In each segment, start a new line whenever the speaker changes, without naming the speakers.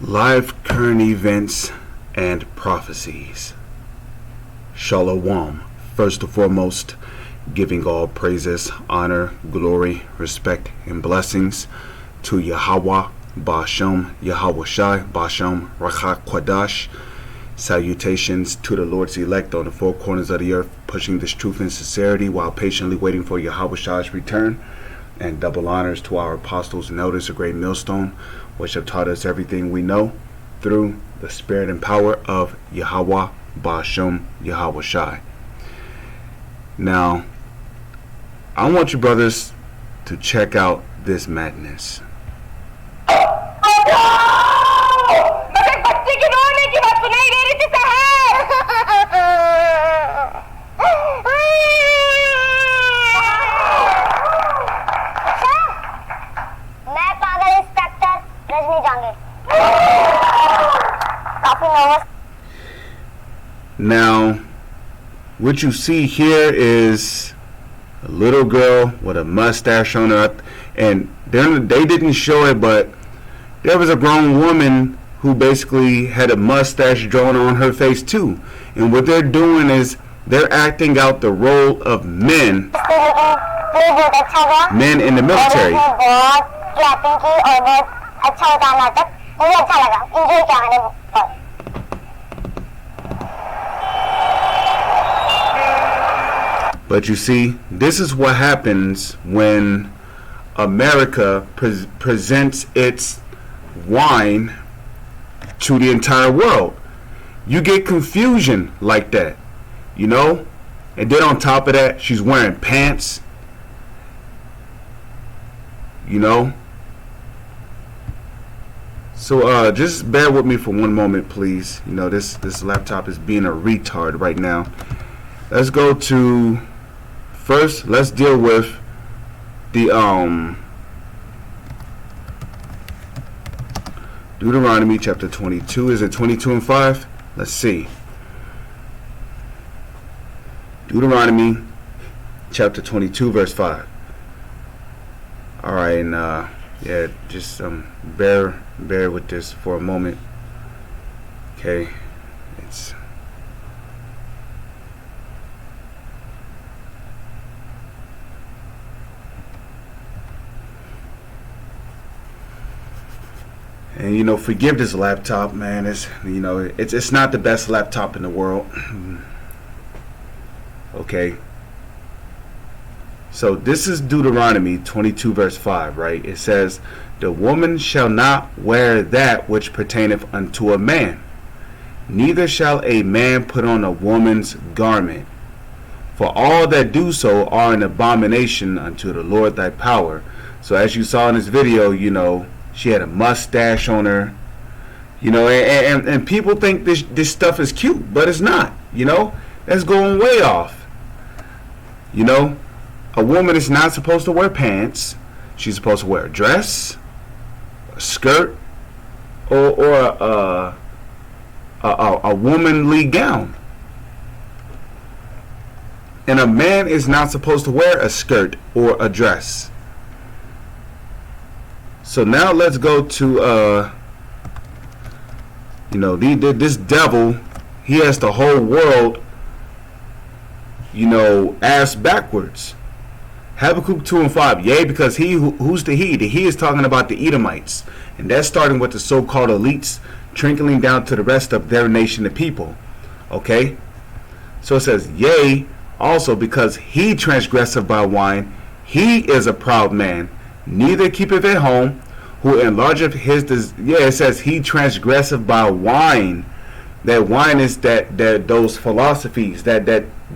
Live current events and prophecies. Shalom. First and foremost, giving all praises, honor, glory, respect, and blessings to Yahweh, Ba'ashem, Yahweh Shai, Ba'ashem, Rachak Kwadash. Salutations to the Lord's elect on the four corners of the earth, pushing this truth and sincerity while patiently waiting for Yahweh Shai's return. And double honors to our apostles and elders, a great millstone, which have taught us everything we know through the spirit and power of Yahweh, Ba'ashem, Yahweh Shai. Now, I want you brothers to check out this madness. Now, what you see here is a little girl with a mustache on her, and they didn't show it, but there was a grown woman who basically had a mustache drawn on her face too. And what they're doing is they're acting out the role of men in the military. But you see, this is what happens when America presents its wine to the entire world. You get confusion like that, you know? And then on top of that, she's wearing pants, you know? So just bear with me for one moment, please. You know, this laptop is being a retard right now. Let's go to... First, let's deal with the Deuteronomy chapter 22. Is it 22 and 5? Let's see. Deuteronomy chapter 22 verse 5. All right, and yeah, just bear with this for a moment. Okay, it's and you know, forgive this laptop, man. It's not the best laptop in the world. Okay. So this is Deuteronomy 22 verse 5, right? It says, "The woman shall not wear that which pertaineth unto a man, neither shall a man put on a woman's garment. For all that do so are an abomination unto the Lord thy power." So as you saw in this video, you know, she had a mustache on her, you know, and people think this stuff is cute, but it's not, you know. That's going way off. You know, a woman is not supposed to wear pants. She's supposed to wear a dress, a skirt, or a womanly gown. And a man is not supposed to wear a skirt or a dress. So now let's go to, you know, this devil, he has the whole world, you know, ass backwards. Habakkuk 2 and 5. Yea, because who's the he? The he is talking about the Edomites. And that's starting with the so-called elites, trickling down to the rest of their nation, the people. Okay? So it says, yea, also because he transgresseth by wine, he is a proud man, neither keepeth at home, who enlargeth his it says he transgresseth by wine. That wine is that those philosophies, that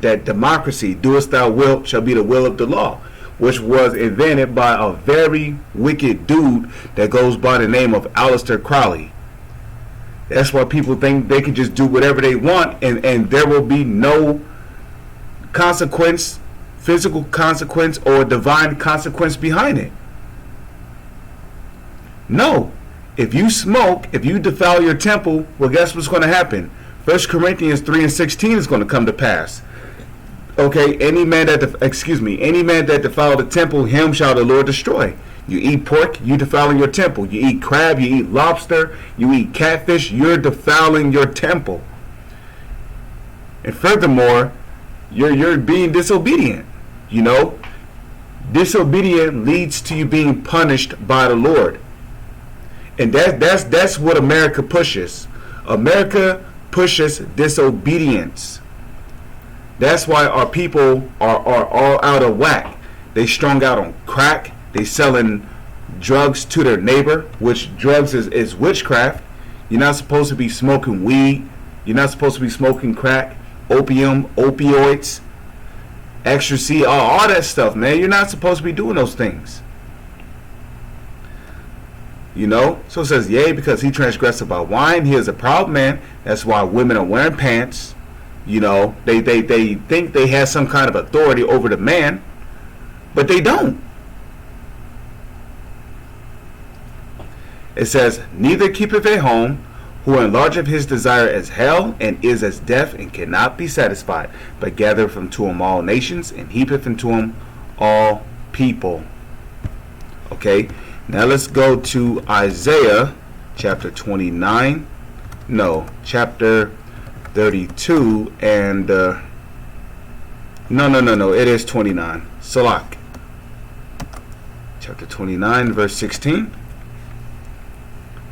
democracy, doest thou wilt shall be the will of the law, which was invented by a very wicked dude that goes by the name of Aleister Crowley. That's why people think they can just do whatever they want, and there will be no consequence, physical consequence or divine consequence behind it. No. If you smoke, if you defile your temple, well, guess what's going to happen? 1 Corinthians 3 and 16 is going to come to pass. Okay, any man that defile the temple, him shall the Lord destroy. You eat pork, you defiling your temple. You eat crab, you eat lobster, you eat catfish, you're defiling your temple. And furthermore, you're being disobedient. You know, disobedient leads to you being punished by the Lord, and that's what America pushes. America pushes disobedience. That's why our people are all out of whack. They strung out on crack. They selling drugs to their neighbor, which drugs is witchcraft. You're not supposed to be smoking weed. You're not supposed to be smoking crack, opium, opioids, ecstasy, all that stuff, man. You're not supposed to be doing those things. You know? So it says, yea, because he transgressed about wine, he is a proud man. That's why women are wearing pants. You know, they think they have some kind of authority over the man, but they don't. It says, neither keepeth a home, who enlargeth his desire as hell, and is as deaf, and cannot be satisfied, but gathereth unto him all nations, and heapeth unto him all people. Okay, now let's go to Isaiah chapter 29. No, chapter 32 and no, it is 29. Salak. Chapter 29, verse 16.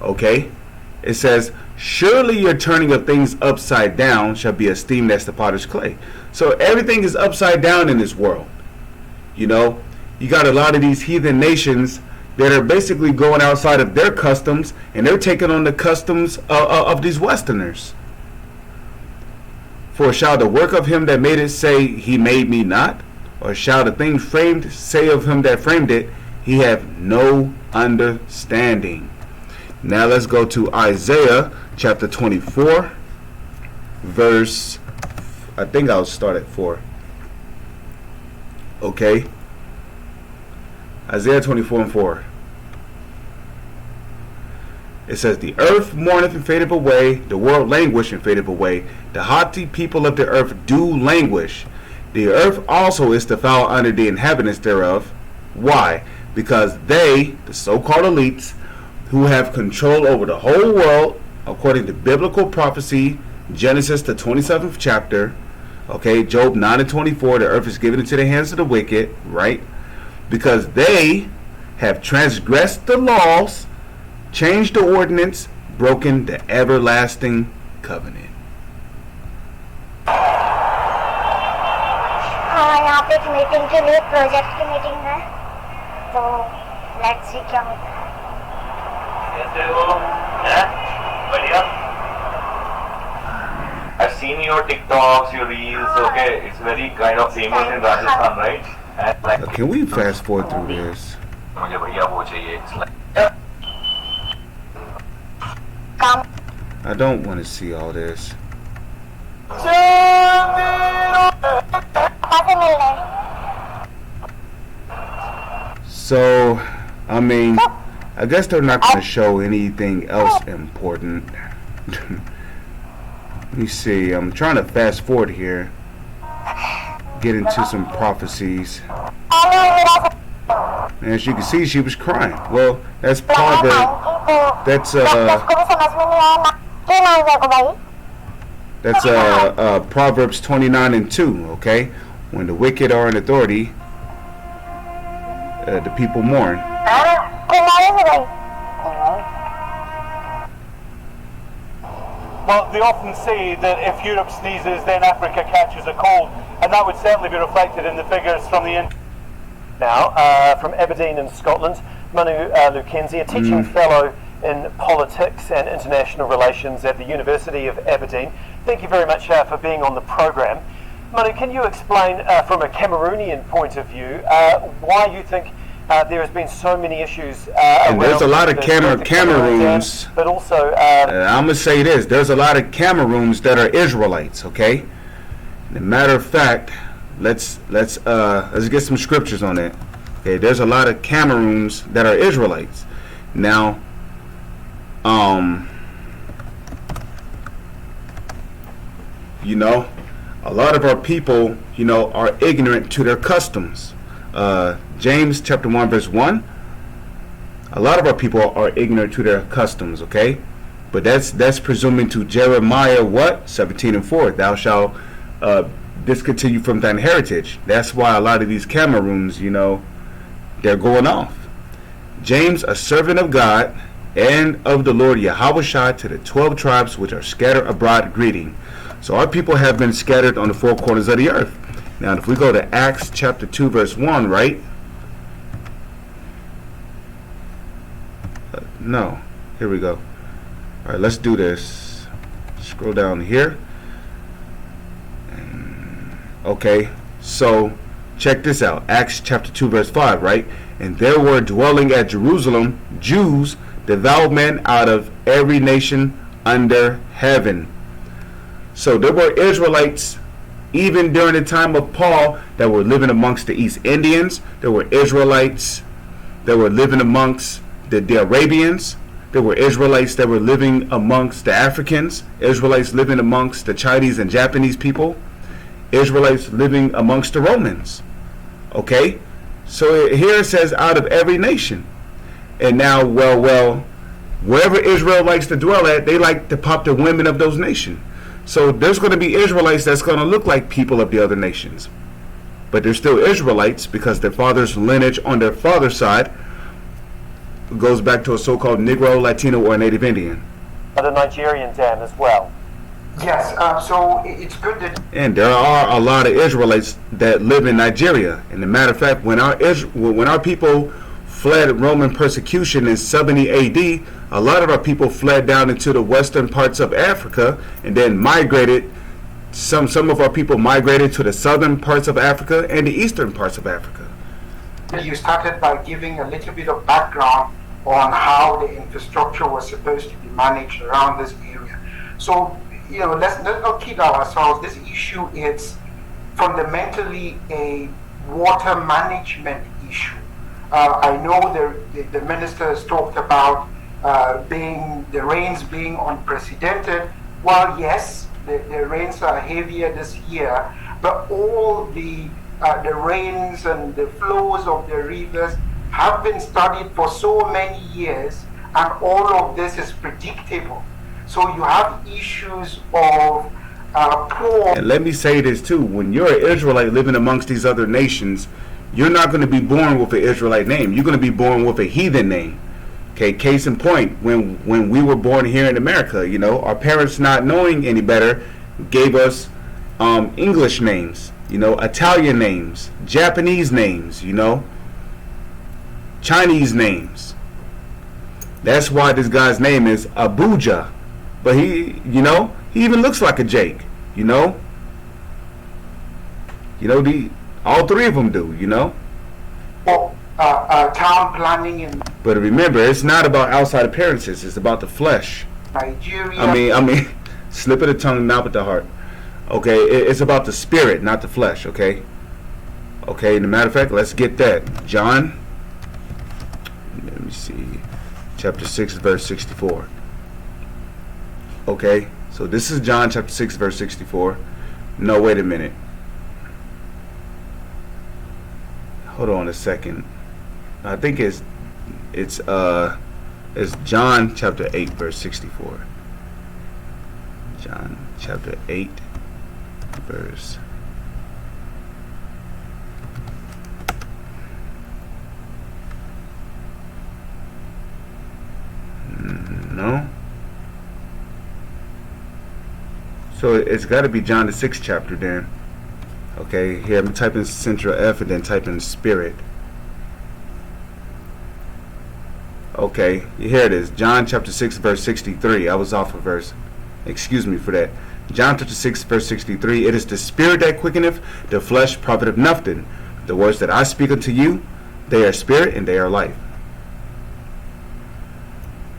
Okay. It says, surely your turning of things upside down shall be esteemed as the potter's clay. So everything is upside down in this world. You know, you got a lot of these heathen nations that are basically going outside of their customs, and they're taking on the customs of these Westerners. For shall the work of him that made it say, he made me not? Or shall the thing framed say of him that framed it, he have no understanding? Now let's go to Isaiah chapter 24, verse, I think I'll start at 4. Okay. Isaiah 24 and 4. It says, the earth mourneth and fadeth away, the world languish and fadeth away, the haughty people of the earth do languish. The earth also is defiled under the inhabitants thereof. Why? Because they, the so-called elites, who have control over the whole world, according to biblical prophecy, Genesis the 27th chapter, okay, Job 9 and 24, the earth is given into the hands of the wicked, right? Because they have transgressed the laws, changed the ordinance, broken the everlasting covenant.
यहाँ पे एक meeting के लिए project की meeting है तो let's see क्या होता है
बढ़िया I've seen your TikToks, your reels, okay, it's very kind of famous in Rajasthan, right? And like,
Can we fast forward through this?
मुझे भैया वो चाहिए, it's like
I don't want to see all this. So, I mean, I guess they're not going to show anything else important. Let me see. I'm trying to fast forward here. Get into some prophecies. And as you can see, she was crying. Well, that's Proverbs 29 and 2, okay? When the wicked are in authority, the people mourn.
Well, they often say that if Europe sneezes, then Africa catches a cold, and that would certainly be reflected in the figures from the now from Aberdeen in Scotland. Manu Lukenzi, a teaching fellow in politics and international relations at the University of Aberdeen. Thank you very much for being on the program. Manu, can you explain from a Cameroonian point of view why you think there has been so many issues
and there's a lot of Cameroons,
but also
I'm going to say this, there's a lot of Cameroons that are Israelites, okay? As a matter of fact, let's get some scriptures on that. Okay, there's a lot of Cameroons that are Israelites. Now, you know, a lot of our people, are ignorant to their customs. James chapter 1 verse 1. A lot of our people are ignorant to their customs, okay? But that's presuming to Jeremiah what? 17 and 4. Thou shalt discontinue from thine heritage. That's why a lot of these Cameroons, they're going off. James, a servant of God and of the Lord Yahushua, to the 12 tribes which are scattered abroad, greeting. So our people have been scattered on the four corners of the earth. Now, if we go to Acts chapter 2 verse 1, right? No. Here we go. All right, let's do this. Scroll down here. Okay, so check this out. Acts chapter 2 verse 5, right? And there were dwelling at Jerusalem Jews, devout men out of every nation under heaven. So there were Israelites even during the time of Paul that were living amongst the East Indians. There were Israelites that were living amongst the Arabians. There were Israelites that were living amongst the Africans. Israelites living amongst the Chinese and Japanese people. Israelites living amongst the Romans. Okay? So here it says out of every nation. And now, well, wherever Israel likes to dwell at, they like to pop the women of those nations. So there's going to be Israelites that's going to look like people of the other nations. But they're still Israelites because their father's lineage on their father's side goes back to a so-called Negro, Latino, or Native Indian.
But a Nigerian Dan as well.
Yes, so it's good that...
And there are a lot of Israelites that live in Nigeria. And as a matter of fact, when our people fled Roman persecution in 70 AD, a lot of our people fled down into the western parts of Africa and then migrated. Some of our people migrated to the southern parts of Africa and the eastern parts of Africa.
You started by giving a little bit of background on how the infrastructure was supposed to be managed around this area. So, let's not kid ourselves. This issue is fundamentally a water management issue. I know the minister has talked about the rains being unprecedented. Well, yes, the rains are heavier this year, but all the rains and the flows of the rivers have been studied for so many years, and all of this is predictable. So you have issues of poor...
And let me say this too, when you're an Israelite living amongst these other nations, you're not going to be born with an Israelite name. You're going to be born with a heathen name. Okay, case in point, when we were born here in America, our parents, not knowing any better, gave us English names, Italian names, Japanese names, Chinese names. That's why this guy's name is Abuja. But he even looks like a Jake, all three of them do,
town planning in
But remember, it's not about outside appearances. It's about the flesh.
Nigeria.
I mean, slip of the tongue, not with the heart. Okay, it's about the spirit, not the flesh. Okay. Okay. As a matter of fact, let's get that. John. Let me see. Chapter 6, verse 64. Okay. So this is John chapter 6, verse 64. No, wait a minute. Hold on a second. I think it's John chapter 8 verse 64. John chapter 8 verse. No. So it's got to be John the 6th chapter then. Okay, here I'm typing central F and then typing spirit. Okay, here it is. John chapter 6 verse 63. I was off a verse. Excuse me for that. John chapter 6 verse 63. It is the spirit that quickeneth, the flesh profiteth nothing. The words that I speak unto you, they are spirit and they are life.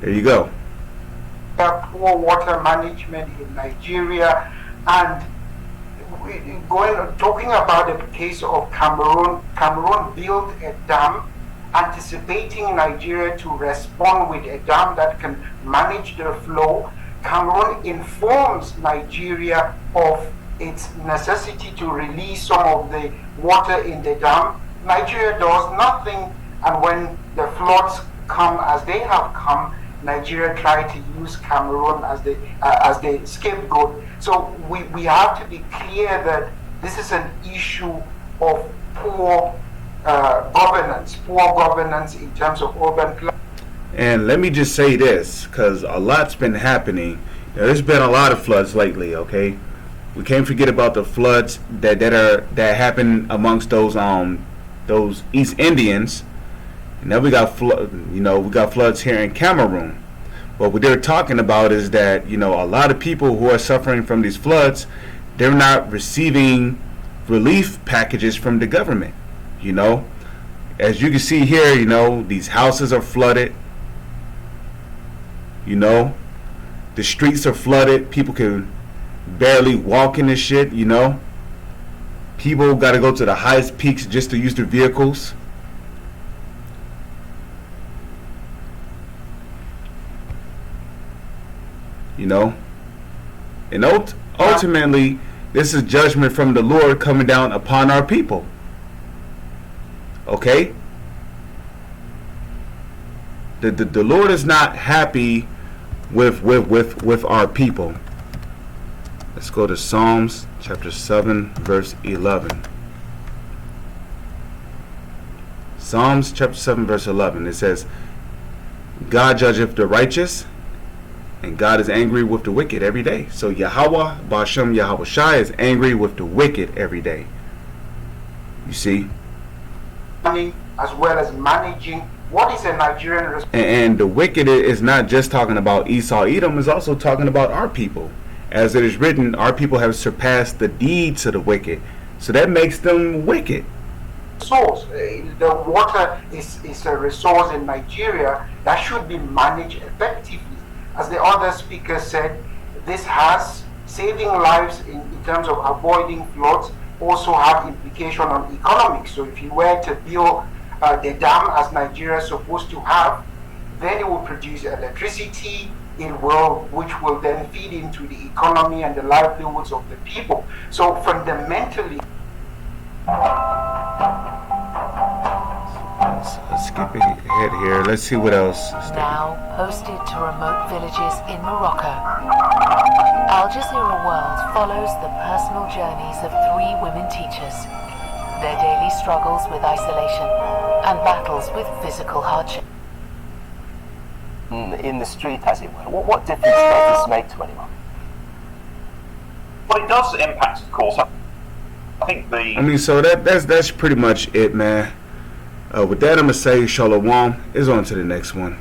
There you go.
Poor water management in Nigeria, and talking about the case of Cameroon. Cameroon built a dam anticipating Nigeria to respond with a dam that can manage the flow. Cameroon informs Nigeria of its necessity to release some of the water in the dam. Nigeria does nothing, and when the floods come as they have come, Nigeria tried to use Cameroon as the scapegoat. So we have to be clear that this is an issue of poor governance in terms of urban planning.
And let me just say this, because a lot's been happening. There's been a lot of floods lately. Okay, we can't forget about the floods that happen amongst those East Indians. And then we got floods here in Cameroon. But what they're talking about is that a lot of people who are suffering from these floods, they're not receiving relief packages from the government. As you can see here, these houses are flooded. The streets are flooded. People can barely walk in this shit. People got to go to the highest peaks just to use their vehicles. And ultimately, this is judgment from the Lord coming down upon our people. Okay? The Lord is not happy with our people. Let's go to Psalms chapter 7 verse 11. Psalms chapter 7 verse 11. It says, God judgeth the righteous, and God is angry with the wicked every day. So Yahweh, Ba'ashem Yahweh Shai, is angry with the wicked every day. You see?
As well as managing what is a Nigerian response.
And the wicked is not just talking about Esau, Edom, is also talking about our people. As it is written, our people have surpassed the deeds of the wicked. So that makes them wicked.
Source. The water is a resource in Nigeria that should be managed effectively. As the other speaker said, this has saving lives in terms of avoiding floods, also have implication on economics. So if you were to build the dam as Nigeria is supposed to have, then it will produce electricity, which will then feed into the economy and the livelihoods of the people. So fundamentally,
let's skip ahead here. Let's see what else.
Now posted to remote villages in Morocco, Al Jazeera World follows the personal journeys of 3 women teachers, their daily struggles with isolation and battles with physical hardship.
In the street, as it were. What difference does this make to anyone?
Well, it does impact, of course. I think
so that's pretty much it, man. With that, I'm gonna say shalom. Is on to the next one.